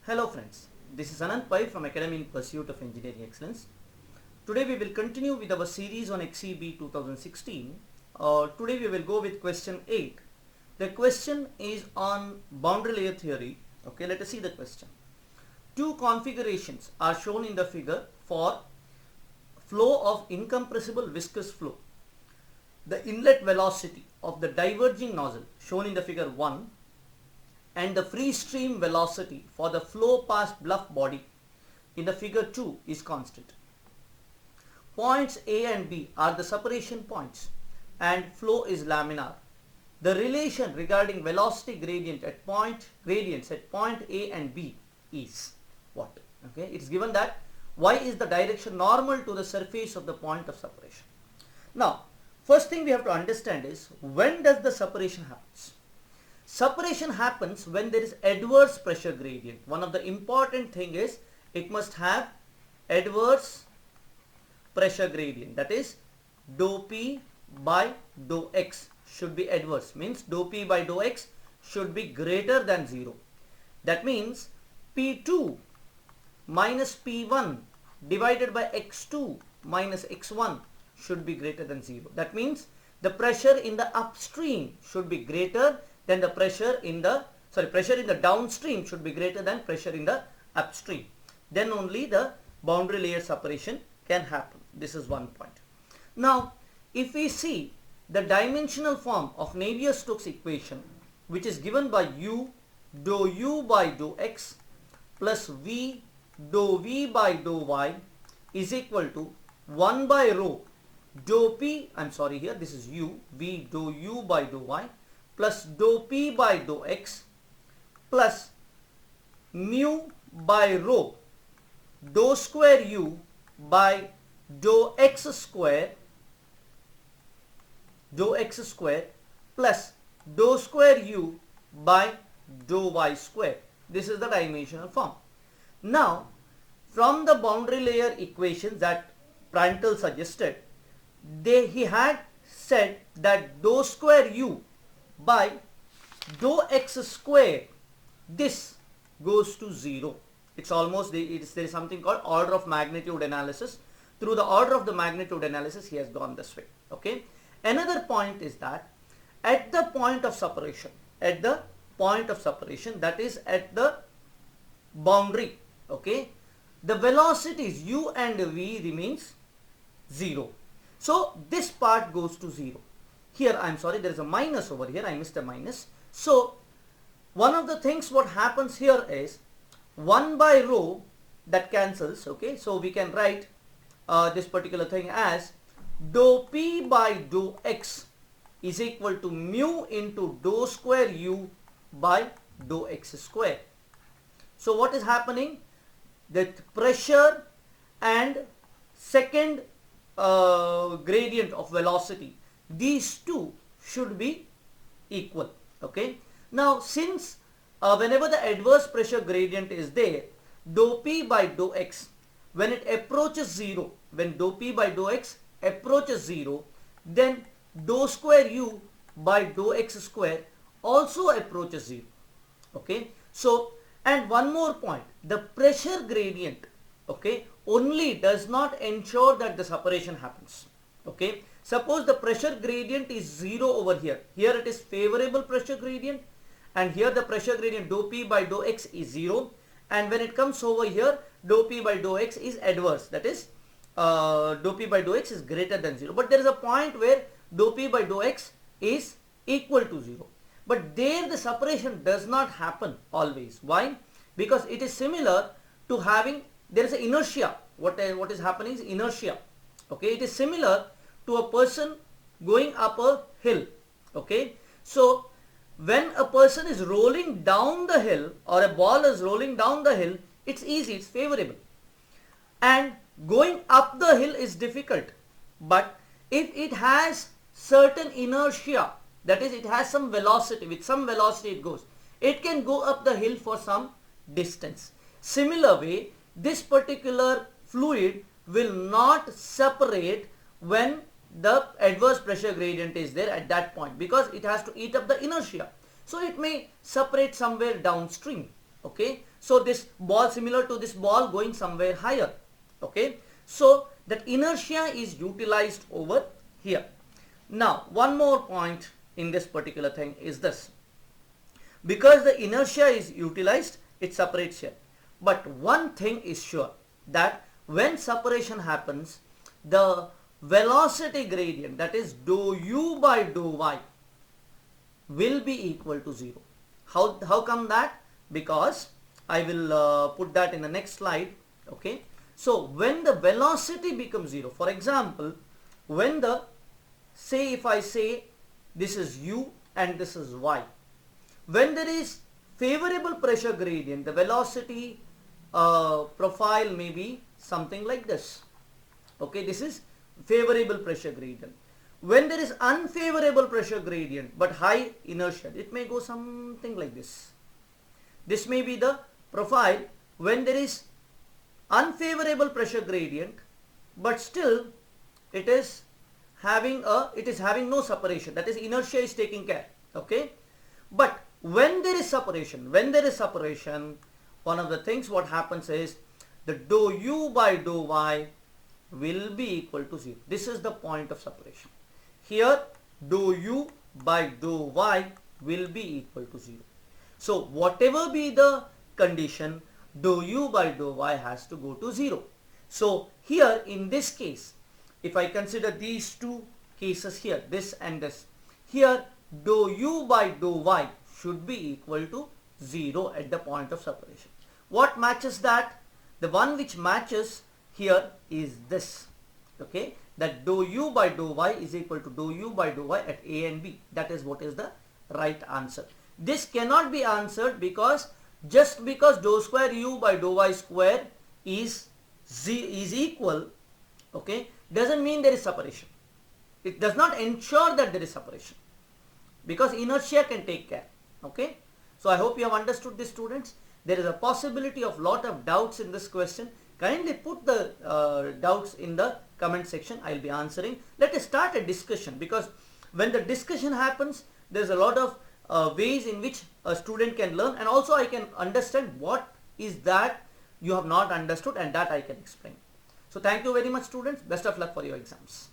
Hello friends, this is Anand Pai from Academy in Pursuit of Engineering Excellence. Today we will continue with our series on XEB 2016. Today we will go with question 8. The question is on boundary layer theory. Okay, let us see the question. Two configurations are shown in the figure for flow of incompressible viscous flow. The inlet velocity of the diverging nozzle shown in the figure 1 and the free stream velocity for the flow past bluff body in the figure 2 is constant. Points A and B are the separation points and flow is laminar. The relation regarding velocity gradient at gradients at point A and B is what? Okay, it's given that y is the direction normal to the surface of the point of separation. Now, first thing we have to understand is when does the separation happens? Separation happens when there is adverse pressure gradient. One of the important thing is it must have adverse pressure gradient, that is dou P by dou X should be adverse, means dou P by dou X should be greater than 0. That means P2 minus P1 divided by X2 minus X1 should be greater than 0. That means the pressure in the upstream should be greater than the pressure in the downstream should be greater than pressure in the upstream. Then only the boundary layer separation can happen. This is one point. Now, if we see the dimensional form of Navier-Stokes equation, which is given by U dou U by dou X plus V dou V by dou Y is equal to 1 by rho dou P, here this is U, V dou U by dou Y plus dou P by dou X plus mu by rho dou square U by dou X square plus dou square U by dou Y square. This is the dimensional form. Now, from the boundary layer equations that Prandtl suggested, he had said that dou square U by dou X square, this goes to 0. It's almost, there is something called order of magnitude analysis. Through the order of the magnitude analysis, he has gone this way. Okay. Another point is that at the point of separation, that is at the boundary, okay, the velocities U and V remains 0. So this part goes to 0. Here, there is a minus over here. I missed a minus. So one of the things what happens here is 1 by rho that cancels. Okay, so we can write this particular thing as dou P by dou X is equal to mu into dou square U by dou X square. So what is happening? That pressure and second gradient of velocity, these two should be equal. Okay. Now, since whenever the adverse pressure gradient is there, dou P by dou X, when it approaches 0, when dou P by dou X approaches 0, then dou square U by dou X square also approaches 0. Okay. So, and one more point, the pressure gradient, okay, only does not ensure that the separation happens. Okay. Suppose the pressure gradient is 0 over here. Here it is favorable pressure gradient, and here the pressure gradient dou P by dou X is 0, and when it comes over here, dou P by dou X is adverse, that is dou P by dou X is greater than 0. But there is a point where dou P by dou X is equal to 0. But there the separation does not happen always. Why? Because it is similar to having, there is an inertia. What is happening is inertia. Okay, it is similar to a person going up a hill. Okay, so when a person is rolling down the hill or a ball is rolling down the hill, it's easy, it's favorable. And going up the hill is difficult. But if it has certain inertia, that is, it has some velocity, with some velocity it goes, it can go up the hill for some distance. Similar way, this particular fluid will not separate when the adverse pressure gradient is there at that point, because it has to eat up the inertia. So it may separate somewhere downstream. Okay, So this ball, similar to this ball going somewhere higher. Okay, so that inertia is utilized over here. Now one more point in this particular thing is this: because the inertia is utilized, it separates here. But one thing is sure, that when separation happens, the velocity gradient, that is dou u by dou y, will be equal to 0. How come that? Because I will put that in the next slide. Okay, so when the velocity becomes 0, for example, when the, say if I say this is u and this is y, when there is favorable pressure gradient, the velocity profile may be something like this. Okay, this is favorable pressure gradient. When there is unfavorable pressure gradient but high inertia, it may go something like this. This may be the profile when there is unfavorable pressure gradient, but still it is having no separation, that is inertia is taking care. Okay, but when there is separation, one of the things what happens is the dou u by dou y will be equal to 0. This is the point of separation. Here dou u by dou y will be equal to 0. So whatever be the condition, dou u by dou y has to go to 0. So here in this case, if I consider these two cases here, this and this, here dou u by dou y should be equal to 0 at the point of separation. What matches that? The one which matches here is this. Okay, that dou u by dou y is equal to dou u by dou y at A and B. That is what is the right answer. This cannot be answered because just because dou square u by dou y square is equal, okay, doesn't mean there is separation. It does not ensure that there is separation, because inertia can take care. Okay, so I hope you have understood this, students. There is a possibility of lot of doubts in this question. Kindly put the doubts in the comment section. I will be answering. Let us start a discussion, because when the discussion happens, there is a lot of ways in which a student can learn, and also I can understand what is that you have not understood, and that I can explain. So thank you very much, students. Best of luck for your exams.